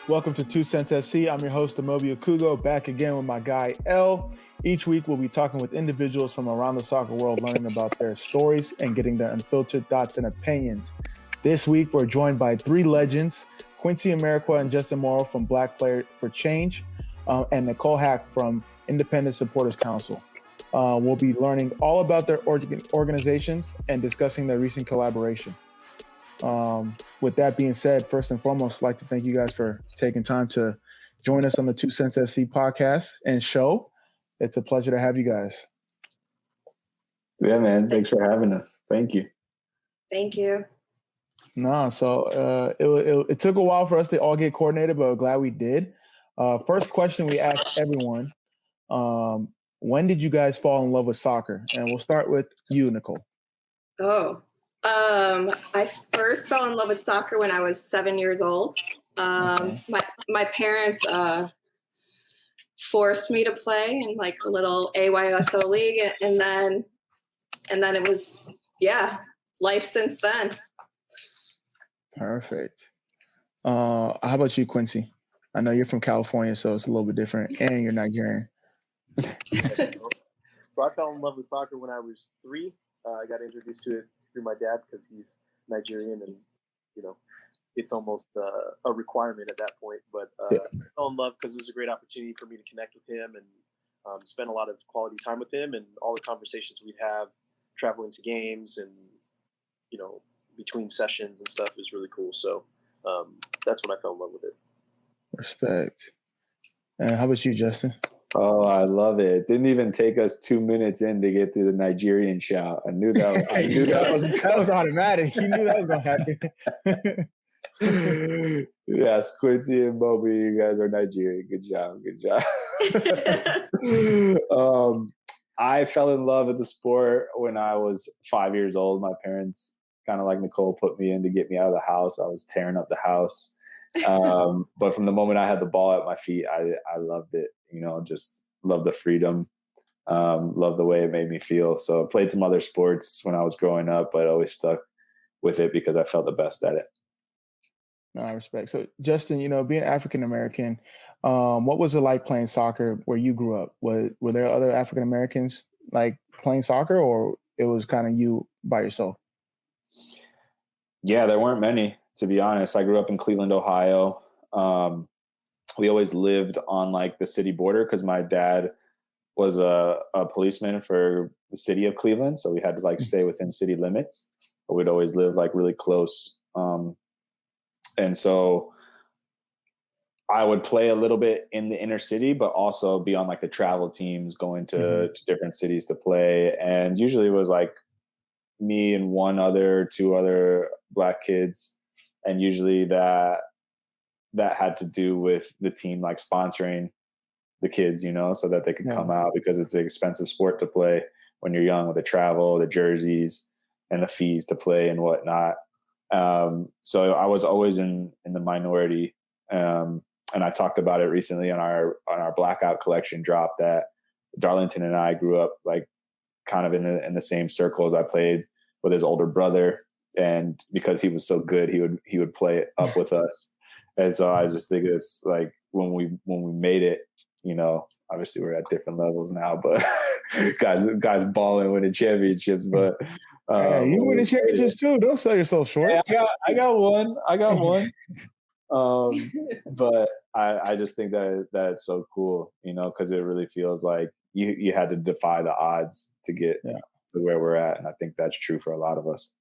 Welcome to 2Cents FC. I'm your host, Amobi Okugo, back again with my guy, L. Each week, we'll be talking with individuals from around the soccer world, learning about their stories and getting their unfiltered thoughts and opinions. This week, we're joined by three legends, Quincy, Amarikwa, and Justin Morrow from Black Player for Change, and Nicole Hacks from Independent Supporters Council. We'll be learning all about their organizations and discussing their recent collaboration. With that being said, first and foremost, I'd like to thank you guys for taking time to join us on the 2Cents FC podcast and show. It's a pleasure to have you guys. Yeah, man. Thanks for having us. Thank you. Thank you. So it took a while for us to all get coordinated, but we're glad we did. First question we asked everyone, when did you guys fall in love with soccer? And we'll start with you, Nicole. I first fell in love with soccer when I was 7 years old. My parents forced me to play in like a little AYSO league, and then it was life since then. Perfect. How about you, Quincy? I know you're from California, so it's a little bit different, and you're Nigerian. So I fell in love with soccer when I was 3. I got introduced to it through my dad because he's Nigerian, and it's almost a requirement at that point. But I fell in love because it was a great opportunity for me to connect with him and spend a lot of quality time with him, and all the conversations we'd have traveling to games and between sessions and stuff is really cool. So that's when I fell in love with it. Respect. And how about you, Justin? Oh, I love it. It didn't even take us 2 minutes in to get through the Nigerian shout. I knew that. That was automatic. You knew that was going to happen. Yes, Quincy and Amobi, you guys are Nigerian. Good job. I fell in love with the sport when I was 5 years old. My parents, kind of like Nicole, put me in to get me out of the house. I was tearing up the house. But from the moment I had the ball at my feet, I loved it. Just loved the freedom, loved the way it made me feel. So I played some other sports when I was growing up, but I always stuck with it because I felt the best at it. No, I respect. So Justin, being African-American, what was it like playing soccer where you grew up? Were there other African-Americans like playing soccer, or it was kind of you by yourself? Yeah, there weren't many, to be honest. I grew up in Cleveland, Ohio. We always lived on like the city border because my dad was a policeman for the city of Cleveland. So we had to like stay within city limits, but we'd always live like really close. And so I would play a little bit in the inner city, but also be on like the travel teams going to different cities to play. And usually it was like me and two other Black kids. And usually that had to do with the team like sponsoring the kids, so that they could come out, because it's an expensive sport to play when you're young, with the travel, the jerseys, and the fees to play and whatnot. So I was always in the minority. And I talked about it recently on our Blackout collection drop, that Darlington and I grew up like kind of in the same circles. I played with his older brother, and because he was so good, he would play it up with us. And so I just think it's like when we made it, obviously we're at different levels now, but guys balling, winning championships. But you winning championships too. Don't sell yourself short. Yeah, I got one. But I just think that it's so cool, because it really feels like you had to defy the odds to get to where we're at, and I think that's true for a lot of us.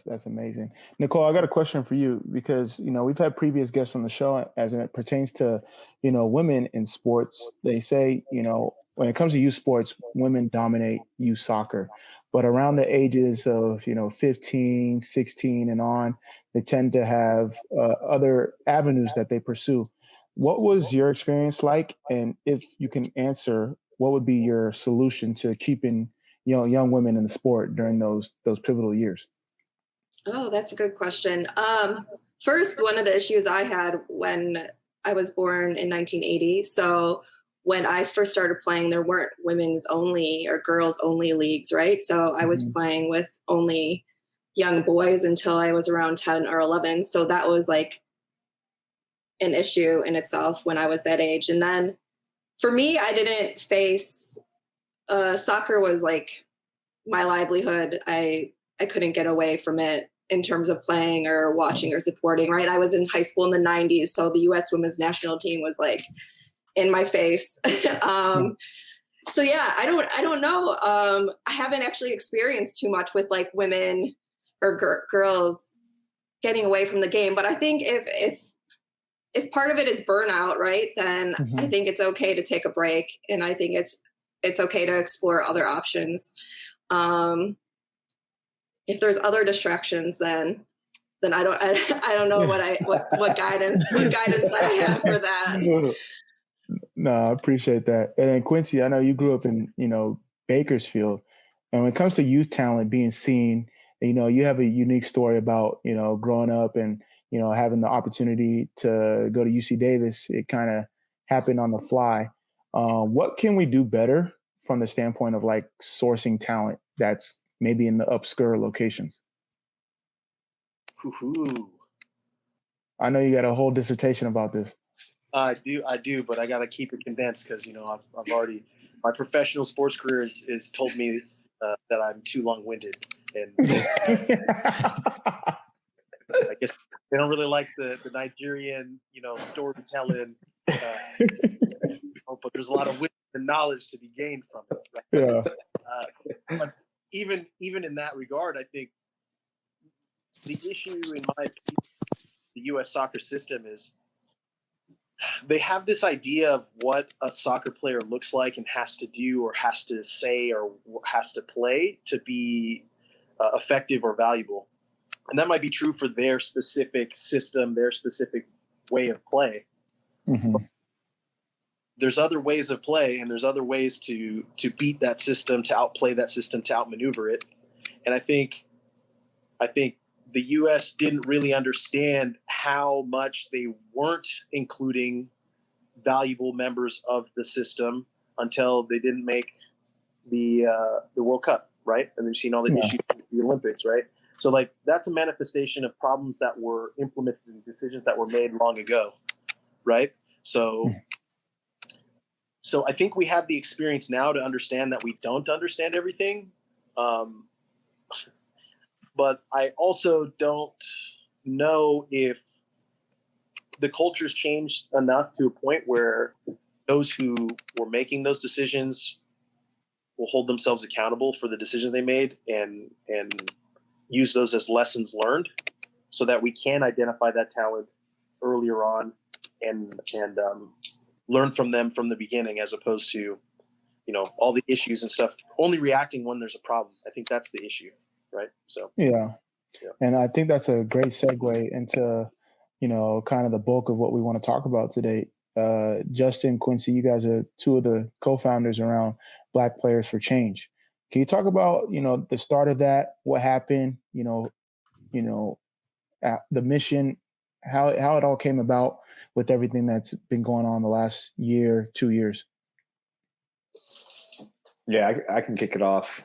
That's amazing. Nicole, I got a question for you, because, we've had previous guests on the show as it pertains to, women in sports. They say, when it comes to youth sports, women dominate youth soccer. But around the ages of, 15, 16 and on, they tend to have other avenues that they pursue. What was your experience like? And if you can answer, what would be your solution to keeping, young women in the sport during those pivotal years? Oh, that's a good question. First, one of the issues I had when I was born in 1980. So when I first started playing, there weren't women's only or girls only leagues, right? So I was playing with only young boys until I was around 10 or 11. So that was like an issue in itself when I was that age. And then for me, I didn't face soccer was like my livelihood. I couldn't get away from it in terms of playing or watching or supporting, right? I was in high school in the 90s, so the US women's national team was like in my face. So yeah, I don't know. I haven't actually experienced too much with like women or girls getting away from the game, but I think if part of it is burnout, right, then I think it's okay to take a break, and I think it's okay to explore other options. If there's other distractions, then I don't know what guidance I have for that. No, I appreciate that. And then Quincy, I know you grew up in, Bakersfield. And when it comes to youth talent being seen, you have a unique story about, growing up and, having the opportunity to go to UC Davis. It kind of happened on the fly. What can we do better from the standpoint of like sourcing talent that's maybe in the obscure locations? Ooh. I know you got a whole dissertation about this. I do, but I got to keep it condensed because, I've already, my professional sports career is told me that I'm too long-winded. And I guess they don't really like the Nigerian, storytelling, but there's a lot of wisdom and knowledge to be gained from it. Right? Yeah. But even in that regard, I think the issue in my opinion, the U.S. soccer system is they have this idea of what a soccer player looks like and has to do or has to say or has to play to be effective or valuable. And that might be true for their specific system, their specific way of play. Mm-hmm. There's other ways of play, and there's other ways to beat that system, to outplay that system, to outmaneuver it. And I think the U.S. didn't really understand how much they weren't including valuable members of the system until they didn't make the World Cup, right? And they've seen all the issues with the Olympics, right? So like that's a manifestation of problems that were implemented and decisions that were made long ago, right? So I think we have the experience now to understand that we don't understand everything. But I also don't know if the culture's changed enough to a point where those who were making those decisions will hold themselves accountable for the decisions they made and use those as lessons learned so that we can identify that talent earlier on and learn from them from the beginning, as opposed to, all the issues and stuff, only reacting when there's a problem. I think that's the issue. Right. So, yeah. And I think that's a great segue into, kind of the bulk of what we want to talk about today. Justin, Quincy, you guys are two of the co-founders around Black Players for Change. Can you talk about, the start of that, what happened, the mission, how it all came about with everything that's been going on the last year, 2 years? Yeah, I can kick it off.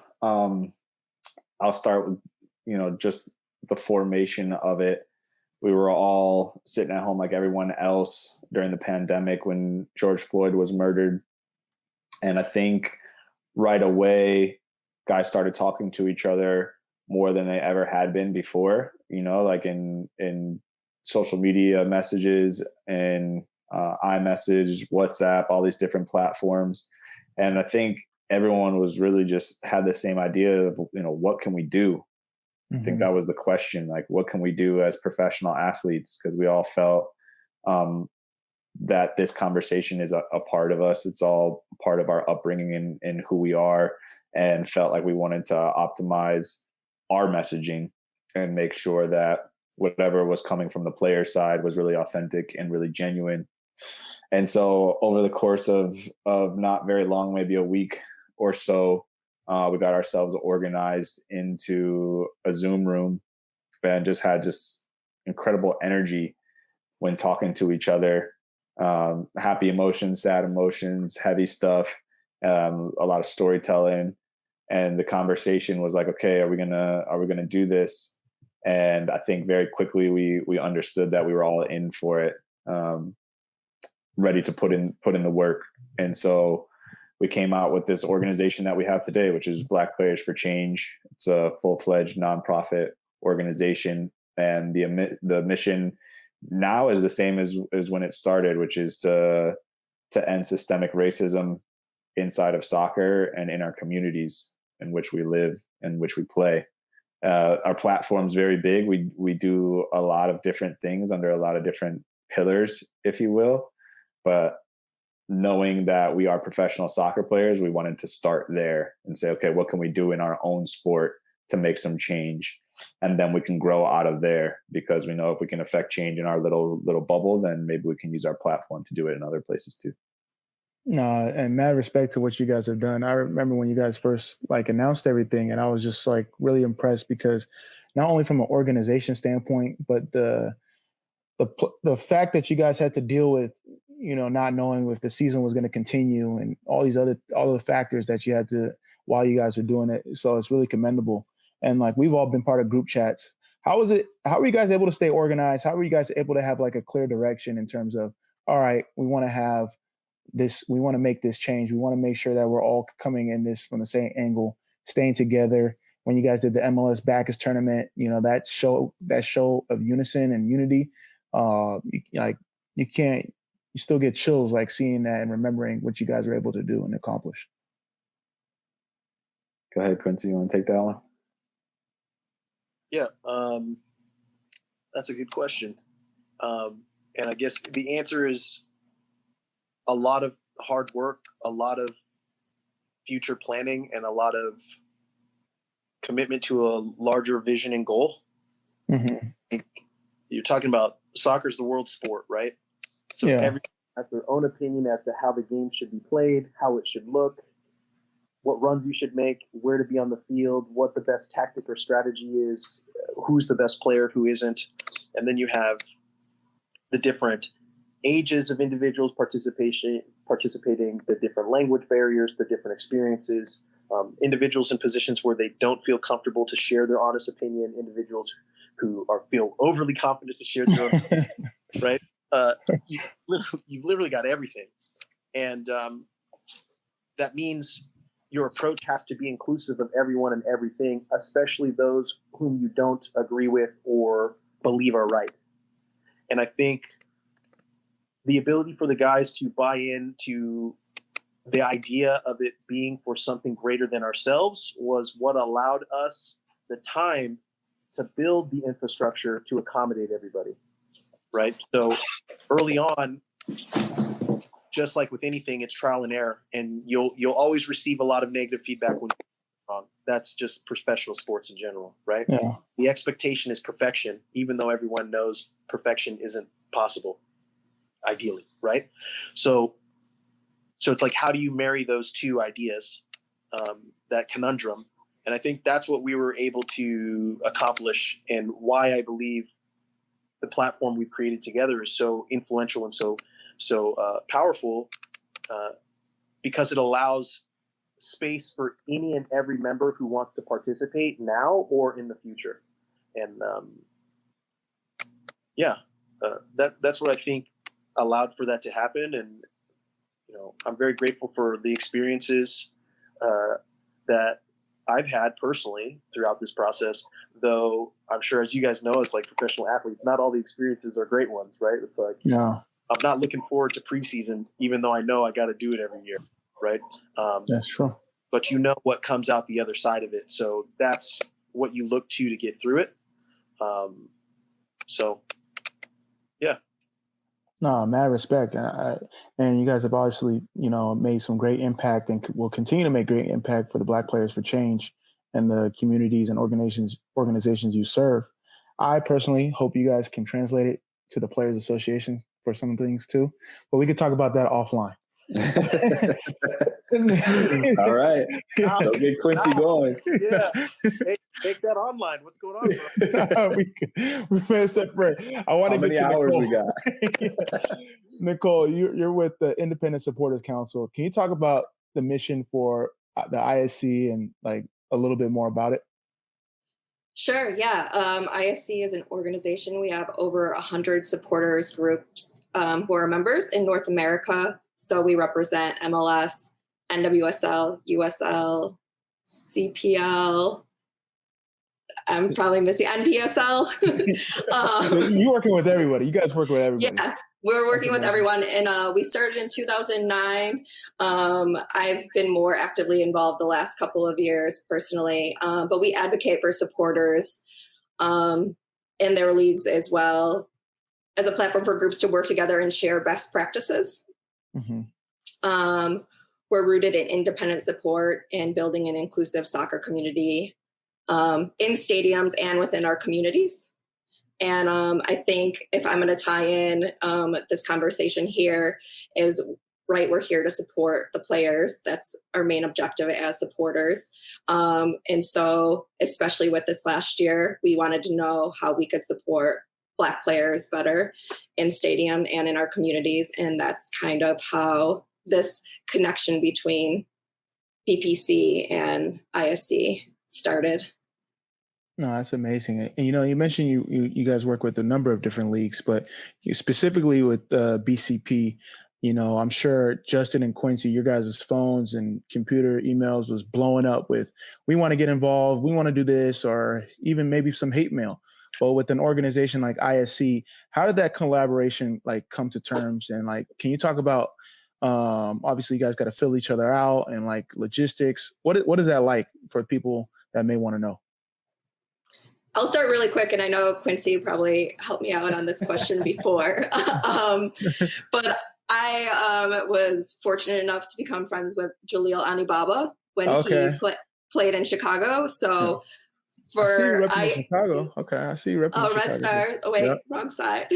I'll start with, just the formation of it. We were all sitting at home like everyone else during the pandemic when George Floyd was murdered. And I think right away, guys started talking to each other more than they ever had been before, like in social media messages and iMessage, WhatsApp, all these different platforms. And I think everyone was really just had the same idea of, what can we do? I think that was the question, like, what can we do as professional athletes? Because we all felt that this conversation is a part of us. It's all part of our upbringing and who we are, and felt like we wanted to optimize our messaging and make sure that whatever was coming from the player side was really authentic and really genuine. And so over the course of not very long, maybe a week or so, we got ourselves organized into a Zoom room and just had incredible energy when talking to each other. Happy emotions, sad emotions, heavy stuff, a lot of storytelling. And the conversation was like, okay, are we gonna do this? And I think very quickly we understood that we were all in for it. ready to put in the work. And so we came out with this organization that we have today, which is Black Players for Change. It's a full-fledged nonprofit organization, and the mission now is the same as when it started, which is to end systemic racism inside of soccer and in our communities in which we live and which we play. Our platform's very big. We do a lot of different things under a lot of different pillars, if you will. But knowing that we are professional soccer players, we wanted to start there and say, okay, what can we do in our own sport to make some change? And then we can grow out of there, because we know if we can affect change in our little bubble, then maybe we can use our platform to do it in other places too. And mad respect to what you guys have done. I remember when you guys first announced everything, and I was just really impressed, because not only from an organization standpoint, but the fact that you guys had to deal with, not knowing if the season was going to continue and all the factors that you had to while you guys are doing it. So it's really commendable. And we've all been part of group chats. How were you guys able to stay organized? How were you guys able to have a clear direction in terms of, all right, we want to have this, we want to make this change. We want to make sure that we're all coming in this from the same angle, staying together. When you guys did the MLS Backus tournament, that show of unison and unity, you still get chills seeing that and remembering what you guys were able to do and accomplish. Go ahead, Quincy. You want to take that one? Yeah, that's a good question. And I guess the answer is a lot of hard work, a lot of future planning, and a lot of commitment to a larger vision and goal. Mm-hmm. You're talking about soccer's the world sport, right? So everyone has their own opinion as to how the game should be played, how it should look, what runs you should make, where to be on the field, what the best tactic or strategy is, who's the best player, who isn't. And then you have the different ages of individuals participating, the different language barriers, the different experiences, individuals in positions where they don't feel comfortable to share their honest opinion, individuals who feel overly confident to share their own opinion, right? You've literally got everything. And that means your approach has to be inclusive of everyone and everything, especially those whom you don't agree with or believe are right. And I think the ability for the guys to buy into the idea of it being for something greater than ourselves was what allowed us the time to build the infrastructure to accommodate everybody, right? So early on, just like with anything, it's trial and error, and you'll always receive a lot of negative feedback when you're wrong. That's just professional sports in general, right? Yeah. The expectation is perfection, even though everyone knows perfection isn't possible, ideally, right? So it's how do you marry those two ideas, that conundrum? And I think that's what we were able to accomplish, and why I believe the platform we've created together is so influential and so powerful, because it allows space for any and every member who wants to participate now or in the future. And that's what I think allowed for that to happen. And I'm very grateful for the experiences that I've had personally throughout this process, though I'm sure, as you guys know, as professional athletes, not all the experiences are great ones, right? It's I'm not looking forward to preseason, even though I know I got to do it every year, right? That's true. But what comes out the other side of it. So that's what you look to get through it. Yeah. No, mad respect. And you guys have obviously, made some great impact and will continue to make great impact for the Black Players for Change and the communities and organizations you serve. I personally hope you guys can translate it to the Players Association for some things too, but we could talk about that offline. All right. Go get Quincy going. Yeah. Hey, take that online. What's going on, bro? we finished up for I want to get to hours Nicole. We got? Nicole, you're with the Independent Supporters Council. Can you talk about the mission for the ISC and a little bit more about it? Sure. Yeah. ISC is an organization. We have over 100 supporters groups who are members in North America. So we represent MLS, NWSL, USL, CPL. I'm probably missing NPSL. You're working with everybody. You guys work with everybody. Yeah, we're working with everyone. And we started in 2009. I've been more actively involved the last couple of years personally, but we advocate for supporters in their leagues as well as a platform for groups to work together and share best practices. Mm-hmm. We're rooted in independent support and building an inclusive soccer community in stadiums and within our communities. And I think if I'm going to tie in this conversation here is, right, we're here to support the players. That's our main objective as supporters. And so, especially with this last year, we wanted to know how we could support Black players better in stadium and in our communities. And that's kind of how this connection between BPC and ISC started. No, that's amazing. And, you mentioned you guys work with a number of different leagues, but specifically with BCP, I'm sure Justin and Quincy, your guys' phones and computer emails was blowing up with, we want to get involved, we want to do this, or even maybe some hate mail. But with an organization like ISC, how did that collaboration come to terms? And can you talk about, obviously you guys got to fill each other out and logistics. What is that like for people that may want to know? I'll start really quick, and I know Quincy probably helped me out on this question before. But I was fortunate enough to become friends with Jaleel Anibaba when he played in Chicago. So in Chicago. Okay, I see you repping Red Star. Oh, wait, yep. Wrong side.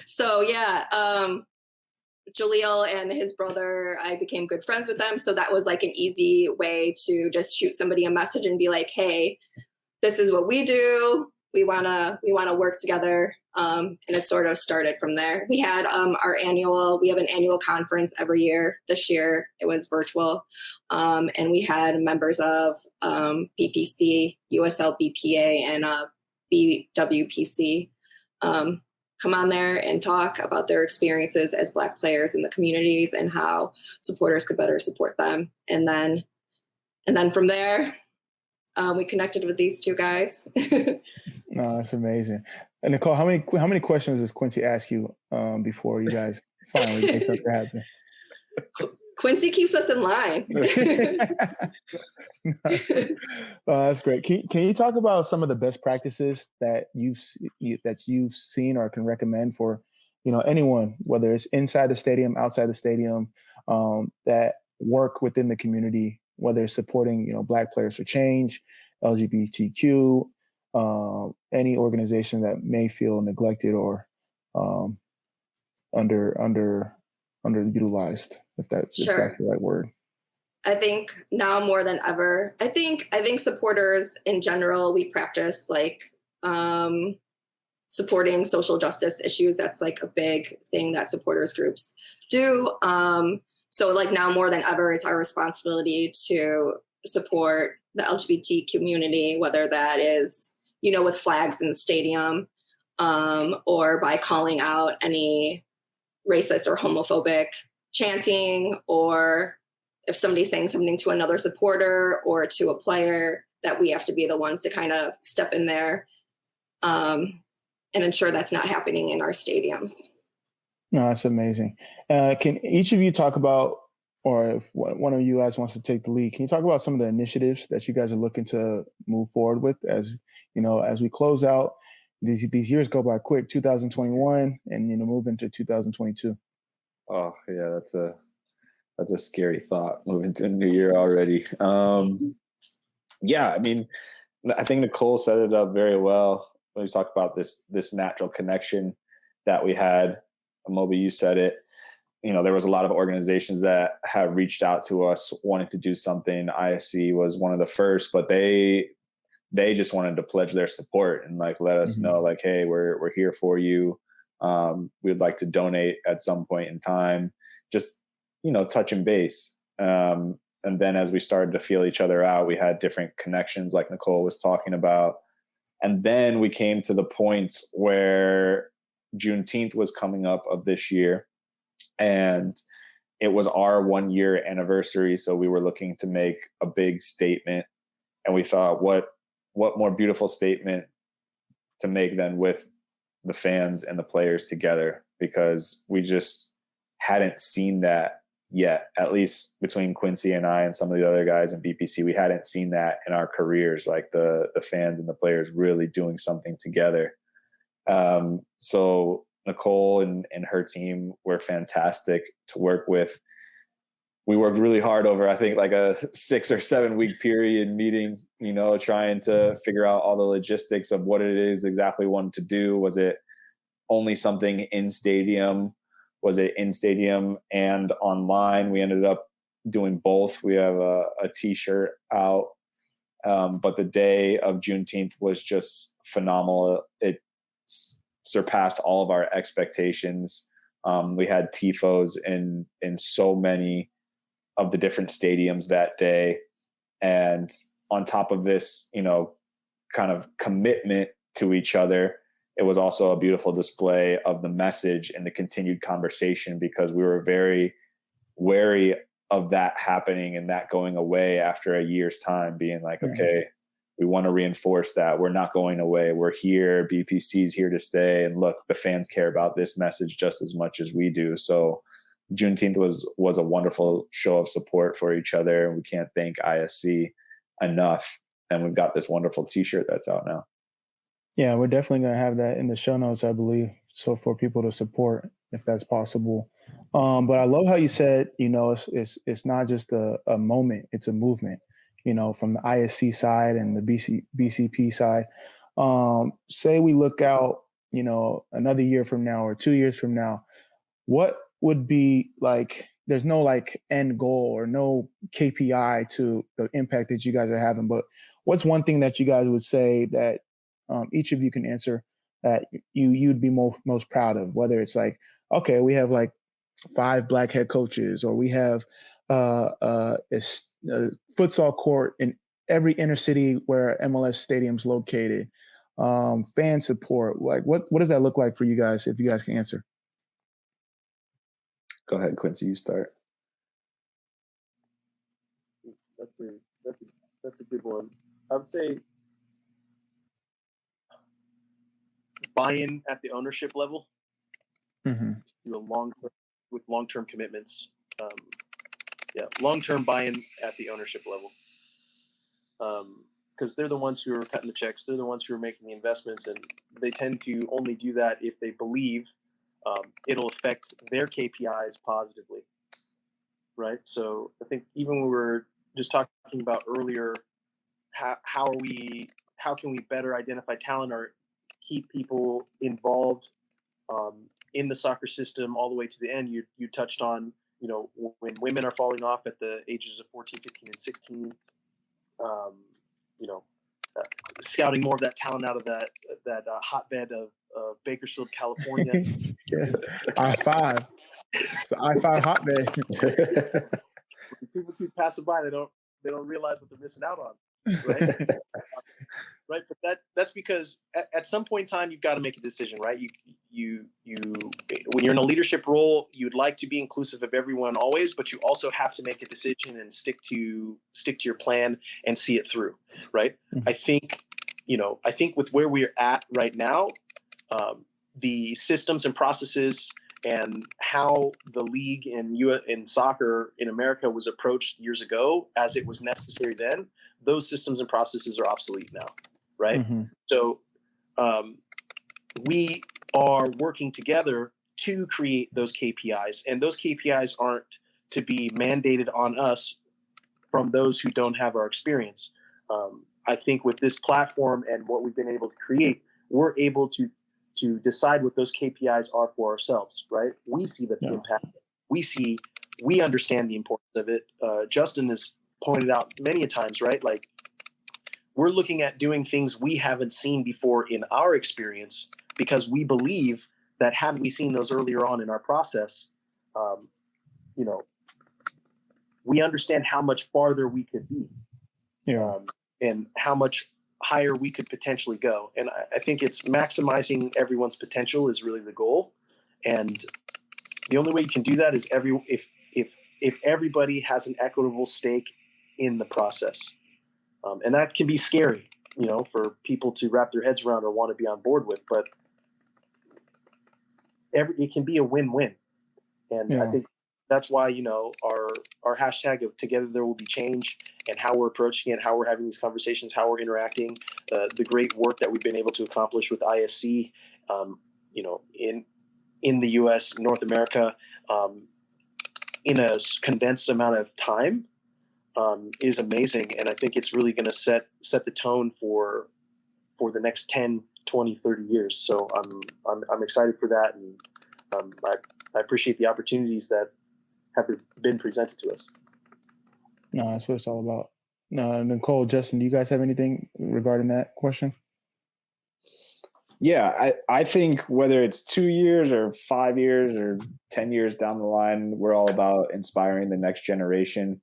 So yeah, Jaleel and his brother, I became good friends with them. So that was an easy way to just shoot somebody a message and be like, hey, this is what we do. We wanna work together. And it sort of started from there. We had we have an annual conference every year. This year it was virtual. And we had members of BPC, USL, BPA, and BWPC come on there and talk about their experiences as Black players in the communities and how supporters could better support them. And then from there, we connected with these two guys. No, that's amazing. And Nicole, how many questions does Quincy ask you before you guys finally make something happen? Quincy keeps us in line. That's great. Can you talk about some of the best practices that you've seen or can recommend for anyone, whether it's inside the stadium, outside the stadium, that work within the community, whether it's supporting Black players for change, LGBTQ, any organization that may feel neglected or underutilized, if that's the right word. I think now more than ever, I think supporters in general, we practice supporting social justice issues. That's a big thing that supporters groups do. So now more than ever, it's our responsibility to support the LGBT community, whether that is, with flags in the stadium, or by calling out any racist or homophobic chanting, or if somebody's saying something to another supporter or to a player, that we have to be the ones to kind of step in there and ensure that's not happening in our stadiums. No, that's amazing. Can each of you talk about, or if one of you guys wants to take the lead, can you talk about some of the initiatives that you guys are looking to move forward with as we close out? These years go by quick, 2021, and move into 2022. Oh yeah, that's a scary thought, moving to a new year already. Yeah, I mean, I think Nicole set it up very well when we talk about this natural connection that we had. Amobi, you said it. There was a lot of organizations that have reached out to us wanting to do something. ISC was one of the first, but they just wanted to pledge their support and let us know, hey, we're here for you. We'd like to donate at some point in time, just, touching base. And And then as we started to feel each other out, we had different connections like Nicole was talking about. And then we came to the point where Juneteenth was coming up of this year, and it was our 1 year anniversary. So we were looking to make a big statement, and we thought, what more beautiful statement to make than with the fans and the players together, because we just hadn't seen that yet, at least between Quincy and I and some of the other guys in BPC. We hadn't seen that in our careers, like the fans and the players really doing something together. So Nicole and her team were fantastic to work with. We worked really hard over, I think, like a 6 or 7 week period meeting, trying to figure out all the logistics of what it is exactly we wanted to do. Was it only something in stadium? Was it in stadium and online? We ended up doing both. We have a T-shirt out, but the day of Juneteenth was just phenomenal. It surpassed all of our expectations. We had tifos in so many of the different stadiums that day. And on top of this, kind of commitment to each other, it was also a beautiful display of the message and the continued conversation, because we were very wary of that happening and that going away after a year's time, being like, okay, we want to reinforce that we're not going away. We're here. BPC's here to stay. And look, the fans care about this message just as much as we do. So Juneteenth was a wonderful show of support for each other. And we can't thank ISC enough. And we've got this wonderful T-shirt that's out now. Yeah, we're definitely going to have that in the show notes, I believe, so for people to support if that's possible. But I love how you said, it's not just a moment, it's a movement, from the ISC side and the BCP side. Say we look out, another year from now or 2 years from now, what would be like, there's no like end goal or no KPI to the impact that you guys are having, but what's one thing that you guys would say that each of you can answer that you'd be most proud of, whether it's like, okay, we have like 5 black head coaches, or we have a futsal court in every inner city where MLS stadium's located, fan support. Like what does that look like for you guys, if you guys can answer? Go ahead, Quincy, you start. That's a good one. I would say buy-in at the ownership level, with long-term commitments. Long-term buy-in at the ownership level, because they're the ones who are cutting the checks. They're the ones who are making the investments, and they tend to only do that if they believe it'll affect their KPIs positively, right? So I think even when we were just talking about earlier, how can we better identify talent or keep people involved in the soccer system all the way to the end. You touched on, when women are falling off at the ages of 14, 15, and 16, scouting more of that talent out of that hotbed of Bakersfield, California. I-5. It's the I-5 hotbed. People keep passing by, they don't realize what they're missing out on, right? Right, but that's because at some point in time you've got to make a decision, right? You when you're in a leadership role, you'd like to be inclusive of everyone always, but you also have to make a decision and stick to your plan and see it through, right? Mm-hmm. I think with where we're at right now, the systems and processes and how the league in soccer in America was approached years ago, as it was necessary then, those systems and processes are obsolete now, right? Mm-hmm. So we are working together to create those KPIs, and those KPIs aren't to be mandated on us from those who don't have our experience. I think with this platform and what we've been able to create, we're able to decide what those KPIs are for ourselves, right? We see the impact. We understand the importance of it. Justin has pointed out many a times, right? Like, we're looking at doing things we haven't seen before in our experience, because we believe that had we seen those earlier on in our process, we understand how much farther we could be, and how much higher we could potentially go. And I think it's maximizing everyone's potential is really the goal. And the only way you can do that is if everybody has an equitable stake in the process. And that can be scary, for people to wrap their heads around or want to be on board with, but it can be a win-win. And I think that's why, our hashtag of Together There Will Be Change, and how we're approaching it, how we're having these conversations, how we're interacting, the great work that we've been able to accomplish with ISC, in the U.S., North America, in a condensed amount of time, is amazing. And I think it's really going to set the tone for the next 10, 20, 30 years. So I'm excited for that. And I appreciate the opportunities that have been presented to us. No, that's what it's all about. No, Nicole, Justin, do you guys have anything regarding that question? Yeah, I think whether it's 2 years or 5 years or 10 years down the line, we're all about inspiring the next generation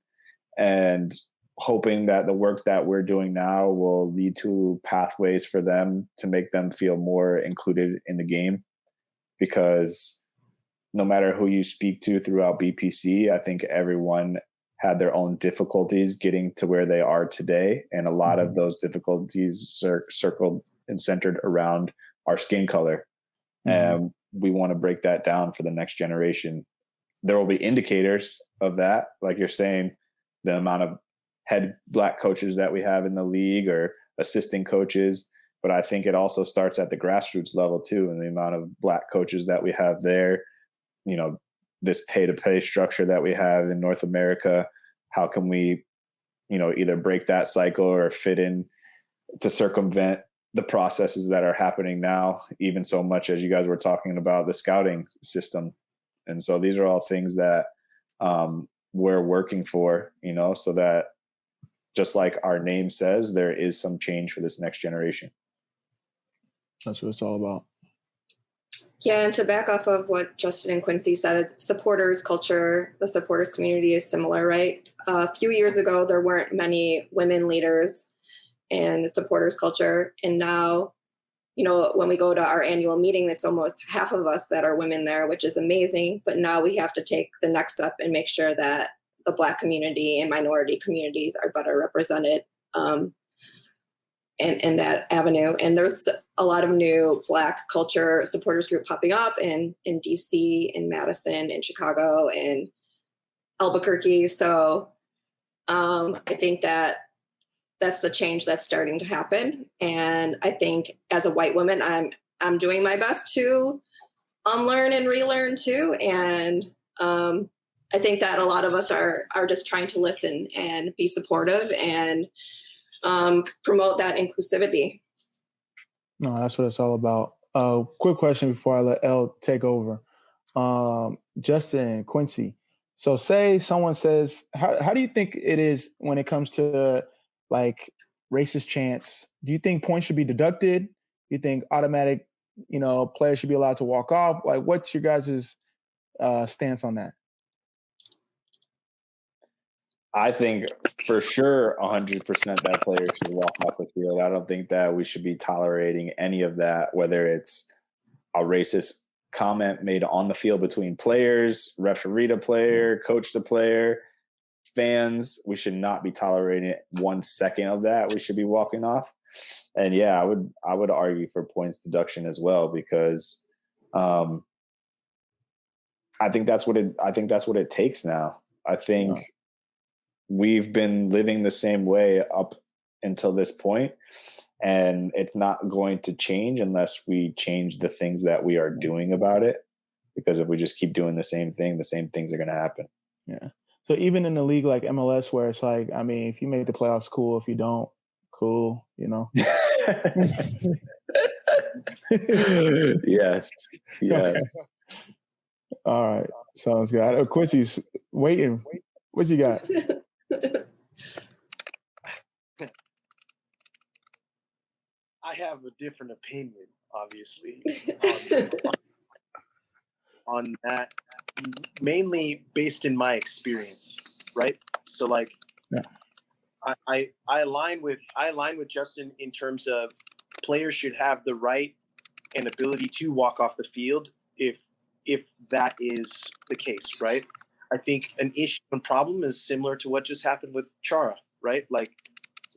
and hoping that the work that we're doing now will lead to pathways for them to make them feel more included in the game. Because no matter who you speak to throughout BPC, I think everyone had their own difficulties getting to where they are today. And a lot of those difficulties circled and centered around our skin color. And we want to break that down for the next generation. There will be indicators of that, like you're saying, the amount of head Black coaches that we have in the league or assistant coaches. But I think it also starts at the grassroots level too, and the amount of Black coaches that we have there. This pay-to-pay structure that we have in North America, how can we, either break that cycle or fit in to circumvent the processes that are happening now, even so much as you guys were talking about the scouting system. And so these are all things that we're working for, so that just like our name says, there is some change for this next generation. That's what it's all about. Yeah, and to back off of what Justin and Quincy said, supporters culture, the supporters community is similar, right? A few years ago, there weren't many women leaders in the supporters culture. And now, when we go to our annual meeting, that's almost half of us that are women there, which is amazing. But now we have to take the next step and make sure that the Black community and minority communities are better represented in that avenue. And there's a lot of new Black culture supporters group popping up in DC, in Madison, in Chicago, in Albuquerque. So I think that's the change that's starting to happen. And I think as a white woman, I'm doing my best to unlearn and relearn too. And I think that a lot of us are just trying to listen and be supportive and promote that inclusivity. No, that's what it's all about. Quick question before I let Elle take over. Justin, Quincy. So say someone says, how do you think it is when it comes to like racist chants? Do you think points should be deducted? Do you think automatic, players should be allowed to walk off? Like, what's your guys' stance on that? I think for sure 100% that players should walk off the field. I don't think that we should be tolerating any of that, whether it's a racist comment made on the field between players, referee to player, coach to player, fans. We should not be tolerating 1 second of that. We should be walking off. And yeah, I would argue for points deduction as well, because I think that's what it takes now. I think we've been living the same way up until this point, and it's not going to change unless we change the things that we are doing about it. Because if we just keep doing the same things are going to happen. Yeah. So even in a league like MLS, where it's like, I mean, if you make the playoffs, cool. If you don't, cool. Yes. Okay. All right. Sounds good. Quincy's waiting. What you got? I have a different opinion, obviously, on that, mainly based in my experience, right? So like, yeah. I align with Justin in terms of players should have the right and ability to walk off the field if that is the case, right? I think an issue and problem is similar to what just happened with Chara, right? Like,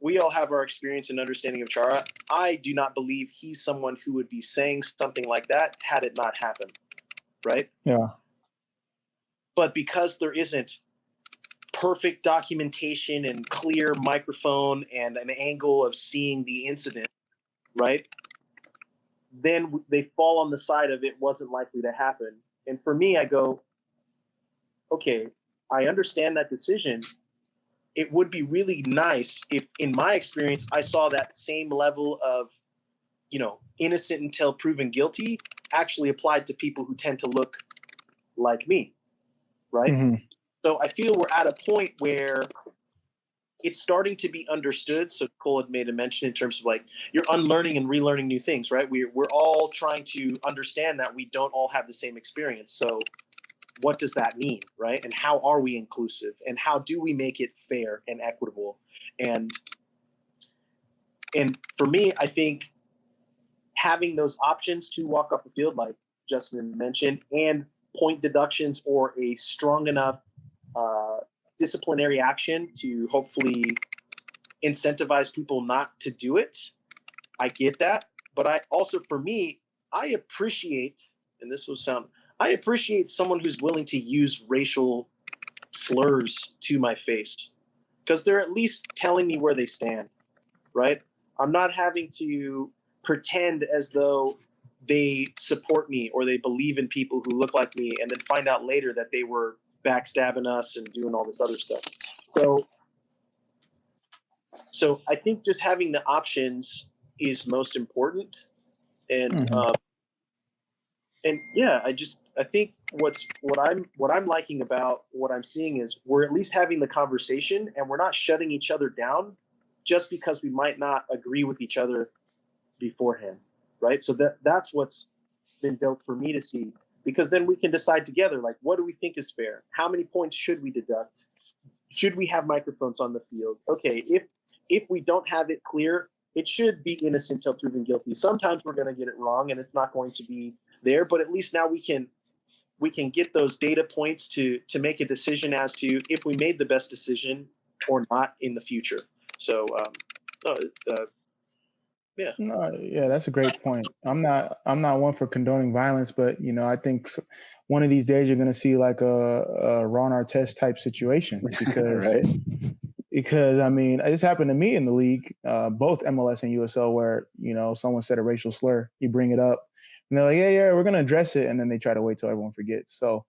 we all have our experience and understanding of Chara. I do not believe he's someone who would be saying something like that had it not happened, right? Yeah. But because there isn't perfect documentation and clear microphone and an angle of seeing the incident, right? Then they fall on the side of it wasn't likely to happen. And for me, I go, okay, I understand that decision. It would be really nice if, in my experience, I saw that same level of, innocent until proven guilty actually applied to people who tend to look like me, right? Mm-hmm. So I feel we're at a point where it's starting to be understood. So Cole had made a mention in terms of like, you're unlearning and relearning new things, right? We're all trying to understand that we don't all have the same experience. So what does that mean, right? And how are we inclusive? And how do we make it fair and equitable? And for me, I think having those options to walk off the field, like Justin mentioned, and point deductions or a strong enough disciplinary action to hopefully incentivize people not to do it. I get that. But I also, for me, I appreciate, and this will sound, I appreciate someone who's willing to use racial slurs to my face, because they're at least telling me where they stand, right? I'm not having to pretend as though they support me or they believe in people who look like me and then find out later that they were backstabbing us and doing all this other stuff. So I think just having the options is most important. And and yeah, I think what I'm liking about what I'm seeing is we're at least having the conversation and we're not shutting each other down just because we might not agree with each other beforehand, right? So that's what's been dope for me to see, because then we can decide together, like, what do we think is fair? How many points should we deduct? Should we have microphones on the field? Okay, if we don't have it clear, it should be innocent till proven guilty. Sometimes we're going to get it wrong and it's not going to be there, but at least now we can get those data points to make a decision as to if we made the best decision or not in the future. So yeah. No, yeah, that's a great point. I'm not one for condoning violence, but I think one of these days you're going to see like a Ron Artest type situation because right? Because I mean, it just happened to me in the league, both MLS and USL, where someone said a racial slur, you bring it up, and they're like, yeah, we're going to address it, and then they try to wait till everyone forgets. So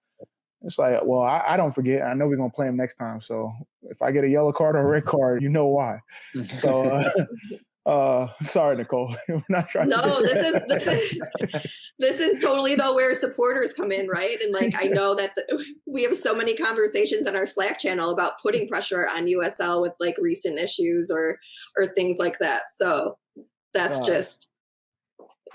it's like, well, I don't forget. I know we're going to play them next time. So if I get a yellow card or a red card, you know why. So. Sorry, Nicole. We're not trying to. No, this is totally though where supporters come in, right? And like, I know that we have so many conversations on our Slack channel about putting pressure on USL with like recent issues or things like that. So that's just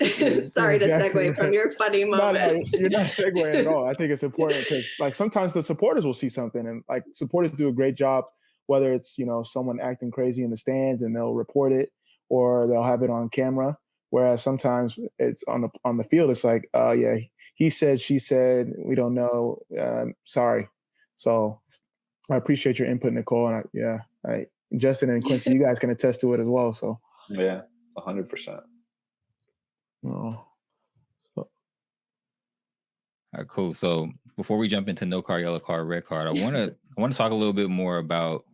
sorry to segue from your funny moment. No, you're not segueing at all. I think it's important because like sometimes the supporters will see something, and like supporters do a great job, whether it's someone acting crazy in the stands and they'll report it, or they'll have it on camera. Whereas sometimes it's on the field. It's like, yeah, he said, she said, we don't know. Sorry. So I appreciate your input, Nicole. And Justin and Quincy, you guys can attest to it as well. So yeah, 100%. Oh. All right, cool. So before we jump into no card, yellow card, red card, I want to talk a little bit more about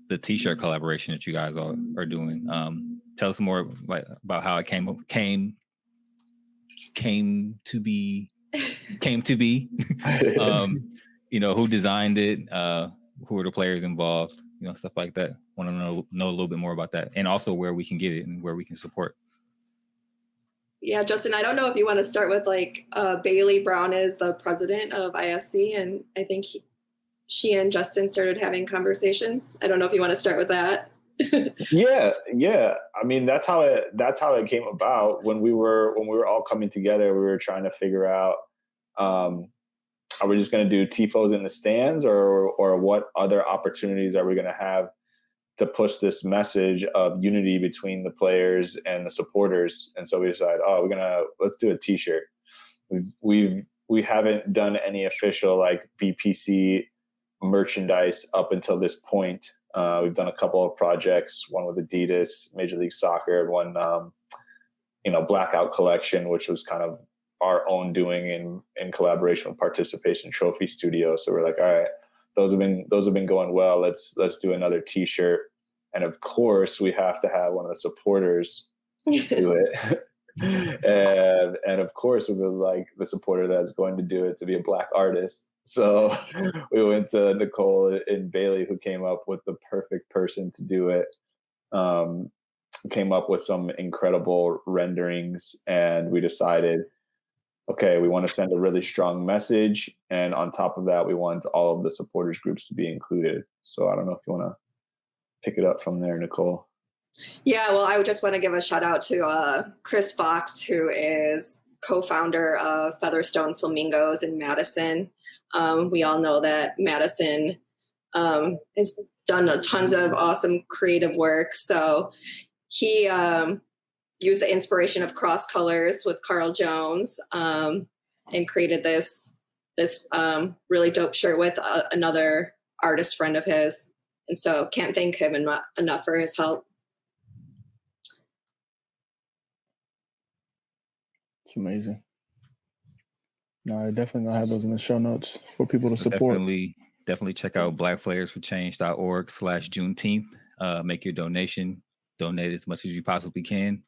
the Tshirt collaboration that you guys are doing. Tell us more about how it came to be. Who designed it, who are the players involved, stuff like that. Want to know a little bit more about that, and also where we can get it and where we can support. Yeah, Justin, I don't know if you want to start with like Bailey Brown is the president of ISC, and I think she and Justin started having conversations. I don't know if you want to start with that. Yeah. I mean, that's how it came about. When we were all coming together, we were trying to figure out are we just going to do tifos in the stands, or what other opportunities are we going to have to push this message of unity between the players and the supporters? And so we decided, let's do a t-shirt. We haven't done any official like BPC merchandise up until this point. We've done a couple of projects, one with Adidas, Major League Soccer, one, Blackout Collection, which was kind of our own doing in collaboration with Participation Trophy Studio. So we're like, all right, those have been going well. Let's do another t-shirt. And of course we have to have one of the supporters do it. and of course we would like the supporter that's going to do it to be a Black artist. So we went to Nicole and Bailey, who came up with the perfect person to do it. Came up with some incredible renderings, and we decided, okay, we want to send a really strong message, and on top of that, we want all of the supporters groups to be included. So I don't know if you want to pick it up from there, Nicole. Yeah, well, I would just want to give a shout out to Chris Fox, who is co-founder of Featherstone Flamingos in Madison. We all know that Madison has done tons of awesome creative work. So he used the inspiration of cross colors with Carl Jones and created this really dope shirt with another artist friend of his. And so can't thank him enough for his help. It's amazing. No, I definitely gonna have those in the show notes for people to support. Definitely check out blackplayersforchange.org/Juneteenth. Make your donation. Donate as much as you possibly can.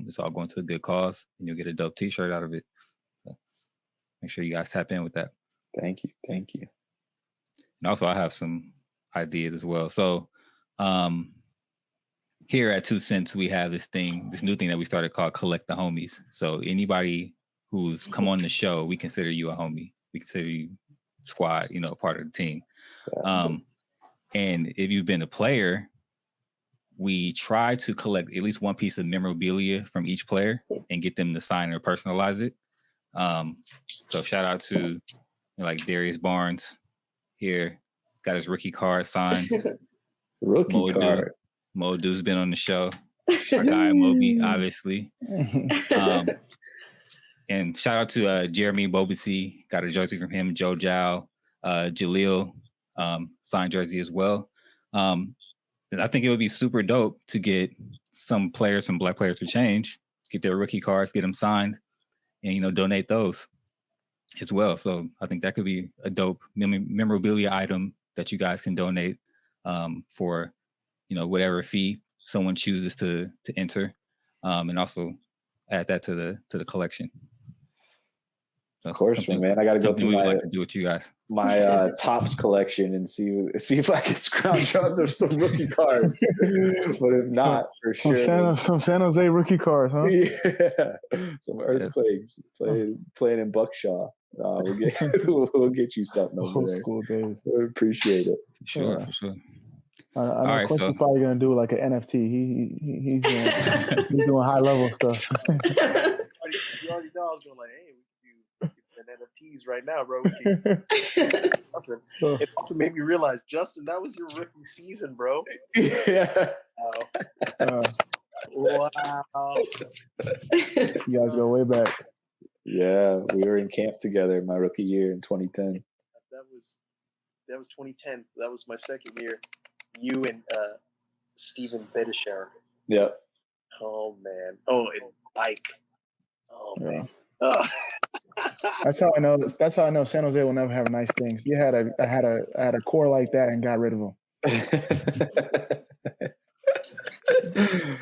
It's all going to a good cause, and you'll get a dope t-shirt out of it. So make sure you guys tap in with that. Thank you. And also, I have some ideas as well. So here at 2Cents, we have this new thing that we started called Collect the Homies. So anybody who's come on the show, we consider you a homie. We consider you squad, part of the team. Yes. And if you've been a player, we try to collect at least one piece of memorabilia from each player and get them to sign or personalize it. So shout out to like Darius Barnes here, got his rookie card signed. Rookie card. Mo Du's been on the show. Our guy Amobi, obviously. And shout out to Jeremy Bobisi, got a jersey from him. Joe Jow, Jaleel, signed jersey as well. And I think it would be super dope to get some Black players for change, get their rookie cards, get them signed, and donate those as well. So I think that could be a dope memorabilia item that you guys can donate for whatever fee someone chooses to enter, and also add that to the collection. So of course, man. I got to go through like to do with you guys. My Topps collection and see if I can scrounge up some rookie cards. But if not, for sure. Some San Jose rookie cards, huh? Yeah. Some Earthquakes playing in Buckshaw. We'll get you something over there. Old school days. I appreciate it. For sure. I know Quincy's probably gonna do like an NFT. He's doing high level stuff. You already know I was going like, hey, we can do NFTs right now, bro. It also made me realize, Justin, that was your rookie season, bro. Yeah. Wow. You guys go way back. Yeah, we were in camp together my rookie year in 2010. That was 2010. That was my second year. You and Steven Bedischer. Yep. Oh man. Oh, and Ike. Oh man. Oh. That's how I know San Jose will never have nice things. You had a core like that and got rid of them.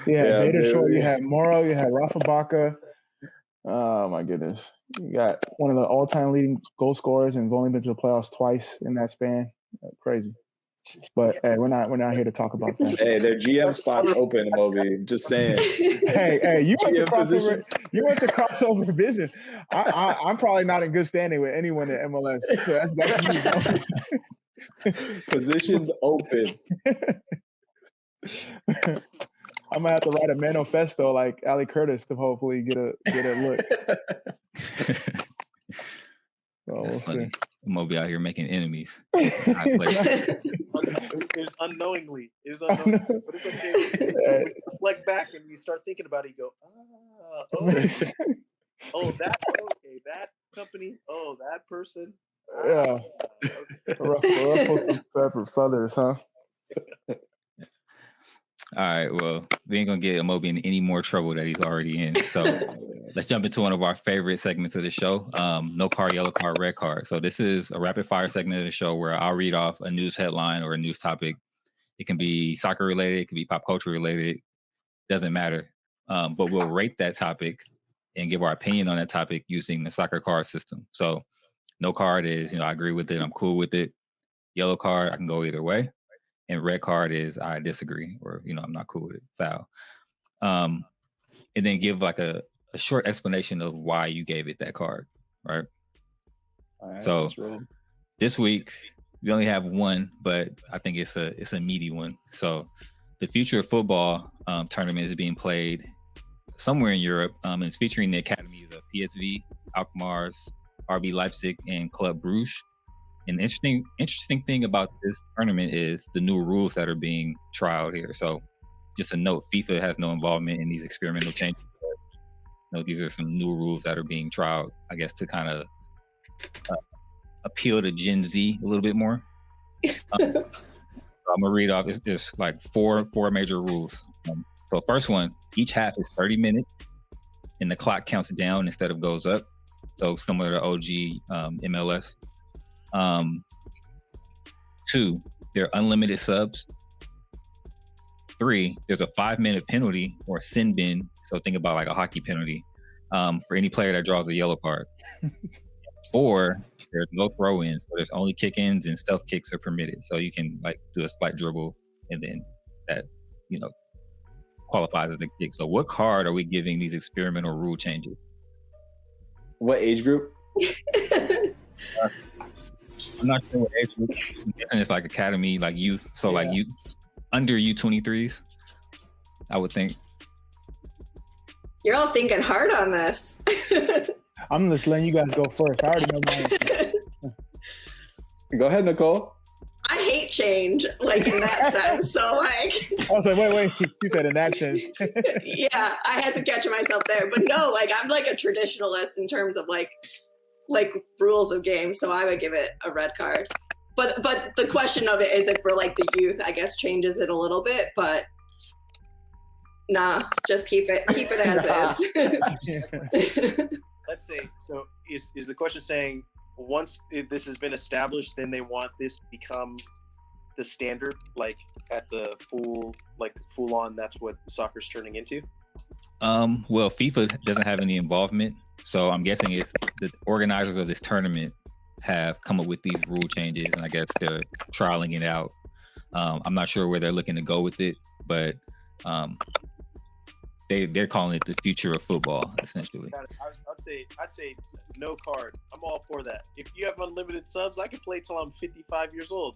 You had Vader Short, you had Morrow, you had Rafa Baca. Oh my goodness. You got one of the all-time leading goal scorers and have only been to the playoffs twice in that span. Crazy. But hey, we're not here to talk about that. Hey, their GM spot's open, Amobi. Just saying. Hey, you went to crossover. You went to crossover business. I'm probably not in good standing with anyone at MLS. So that's you. Positions open. I'm gonna have to write a manifesto like Ali Curtis to hopefully get a look. That's funny. Amobi out here making enemies. It was unknowingly. But it's okay. When you reflect back and you start thinking about it, you go, that company, that person. Yeah. Ruffle some feathers, huh? All right, well, we ain't gonna get Amobi in any more trouble that he's already in. So let's jump into one of our favorite segments of the show, no card, yellow card, red card. So this is a rapid fire segment of the show where I'll read off a news headline or a news topic. It can be soccer related, it can be pop culture related, doesn't matter. But we'll rate that topic and give our opinion on that topic using the soccer card system. So no card is, I agree with it, I'm cool with it. Yellow card, I can go either way. And red card is I disagree, or I'm not cool with it, foul. And then give like a short explanation of why you gave it that card, right? All right, so this week we only have one, but I think it's a meaty one. So the Future of Football tournament is being played somewhere in Europe, and it's featuring the academies of PSV, Alkmaars, RB Leipzig, and Club Brugge. And the interesting thing about this tournament is the new rules that are being trialed here. So just a note, FIFA has no involvement in these experimental changes. These are some new rules that are being trialed, I guess, to kind of appeal to Gen Z a little bit more. I'm going to read off, there's like four major rules. So first one, each half is 30 minutes and the clock counts down instead of goes up. So similar to OG MLS. 2, there are unlimited subs. 3, there's a 5-minute penalty or sin bin. So think about like a hockey penalty for any player that draws a yellow card. 4, there's no throw-ins. So there's only kick-ins and stealth kicks are permitted. So you can like do a slight dribble and then that, qualifies as a kick. So what card are we giving these experimental rule changes? What age group? I'm not sure what age group. I'm guessing it's like academy, like youth. So like youth under U23s, I would think. You're all thinking hard on this. I'm just letting you guys go first. I already know mine. Go ahead, Nicole. I hate change, like in that sense. So like, I was like, wait. You said in that sense. Yeah, I had to catch myself there. But no, like I'm like a traditionalist in terms of like rules of games. So I would give it a red card. But the question of it is if we're like the youth, I guess changes it a little bit. But nah, just keep it as is. Let's say, so is the question saying once this has been established, then they want this to become the standard, like at the full on, that's what soccer's turning into? Well, FIFA doesn't have any involvement. So I'm guessing it's the organizers of this tournament have come up with these rule changes, and I guess they're trialing it out. I'm not sure where they're looking to go with it, but they're calling it the future of football, essentially. I'd say no card. I'm all for that. If you have unlimited subs, I can play till I'm 55 years old.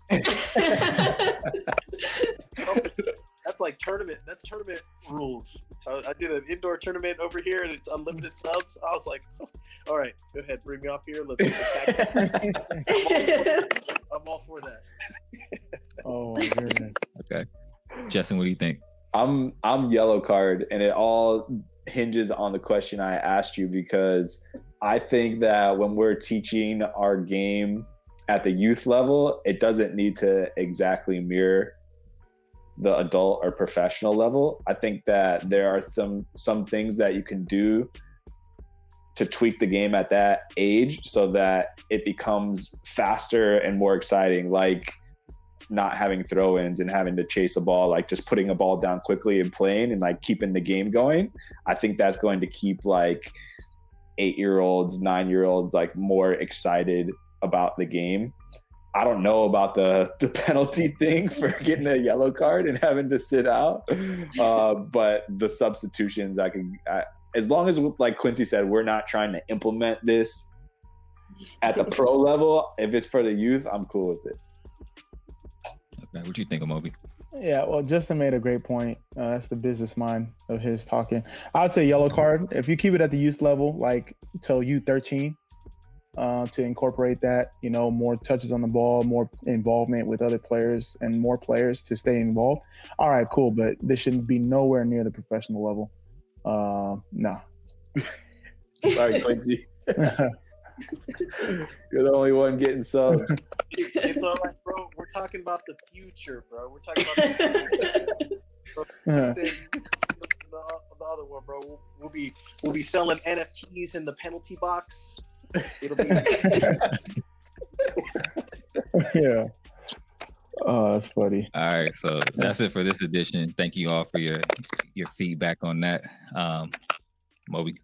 That's like tournament. That's tournament rules. I did an indoor tournament over here, and it's unlimited subs. I was like, all right, go ahead, bring me off here. Let's attack. I'm all for that. Oh my goodness. Okay, Justin, what do you think? I'm yellow card, and it all hinges on the question I asked you, because I think that when we're teaching our game at the youth level, it doesn't need to exactly mirror the adult or professional level. I think that there are some things that you can do to tweak the game at that age so that it becomes faster and more exciting, like not having throw-ins and having to chase a ball, like just putting a ball down quickly and playing and like keeping the game going. I think that's going to keep like 8-year-olds, 9-year-olds like more excited about the game. I don't know about the penalty thing for getting a yellow card and having to sit out, but the substitutions as long as, like Quincy said, we're not trying to implement this at the pro level. If it's for the youth, I'm cool with it. Okay, what do you think, Amobi? Yeah, well, Justin made a great point. That's the business mind of his talking. I would say yellow card. If you keep it at the youth level, like till U13, to incorporate that, more touches on the ball, more involvement with other players and more players to stay involved. All right, cool. But this shouldn't be nowhere near the professional level. No. Sorry, Quincy. You're the only one getting subs. It's all right, bro. We're talking about the future, bro. We're talking about the future. The other one, bro. We'll be selling NFTs in the penalty box. It'll be yeah. Oh, that's funny. All right, so that's it for this edition. Thank you all for your feedback on that. Moby.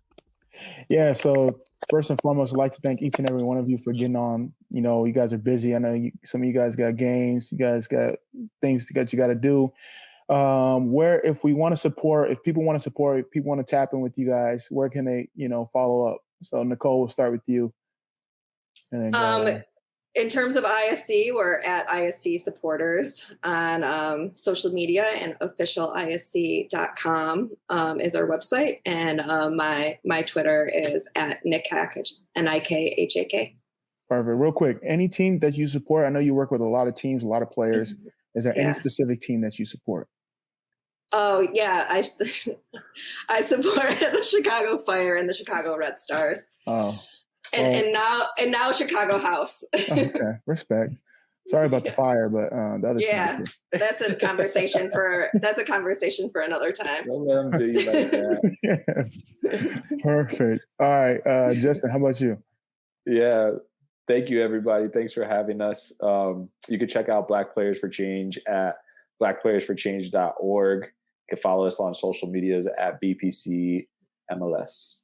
Yeah, so first and foremost, I'd like to thank each and every one of you for getting on. You guys are busy. I know some of you guys got games. You guys got things that you got to do. Where if people want to support, if people want to tap in with you guys, where can they, follow up? So Nicole, we'll start with you. And then in terms of ISC, we're at ISC supporters on social media, and officialisc.com is our website. And my Twitter is at Nick Hack, NIKHAK. Perfect. Real quick, any team that you support? I know you work with a lot of teams, a lot of players. Is there any specific team that you support? Oh yeah, I support the Chicago Fire and the Chicago Red Stars. Oh, and now Chicago House. Okay, respect. Sorry about the Fire, but the other team. That's a conversation for another time. Don't let them do you like that. Perfect. All right, Justin, how about you? Yeah. Thank you, everybody. Thanks for having us. You can check out Black Players for Change at blackplayersforchange.org. You can follow us on social medias at BPC MLS.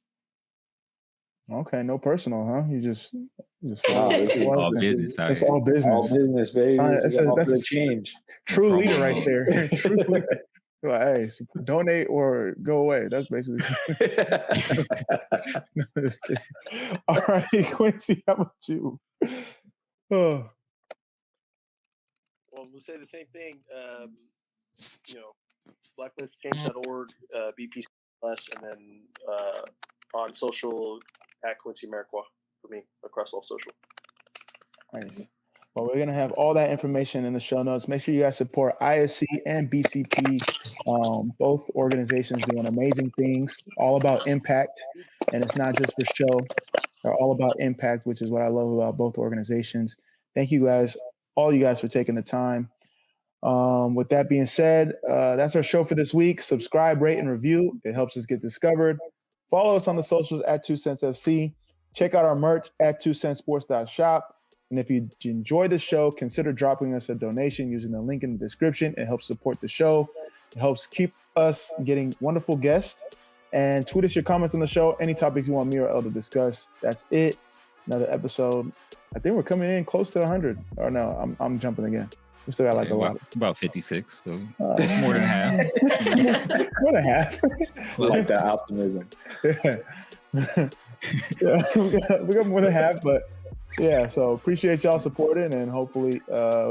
Okay, no personal, huh? You just wow, this is all business. It's all business. All business, baby. That's a change. True leader right there. True leader. Like, hey, donate or go away. That's basically. All right, Quincy, how about you? Well, we'll say the same thing. Blackplayersforchange.org, BPC plus, and then on social at Quincy Amarikwa for me across all social. Nice. Well, we're going to have all that information in the show notes. Make sure you guys support ISC and BCP. Both organizations doing amazing things, all about impact. And it's not just for show. They're all about impact, which is what I love about both organizations. Thank you guys, all you guys, for taking the time. With that being said, that's our show for this week. Subscribe, rate, and review. It helps us get discovered. Follow us on the socials at 2Cents FC. Check out our merch at 2centsports.shop. And if you enjoy the show, consider dropping us a donation using the link in the description. It helps support the show. It helps keep us getting wonderful guests. And tweet us your comments on the show, any topics you want me or Elle to discuss. That's it. Another episode. I think we're coming in close to 100. Or no, I'm jumping again. We still got a lot. About 56. So more than half. More than half. I like that optimism. We got more than half, but yeah, so appreciate y'all supporting, and hopefully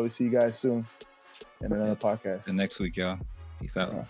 we see you guys soon in another podcast. Till next week, y'all. Peace out.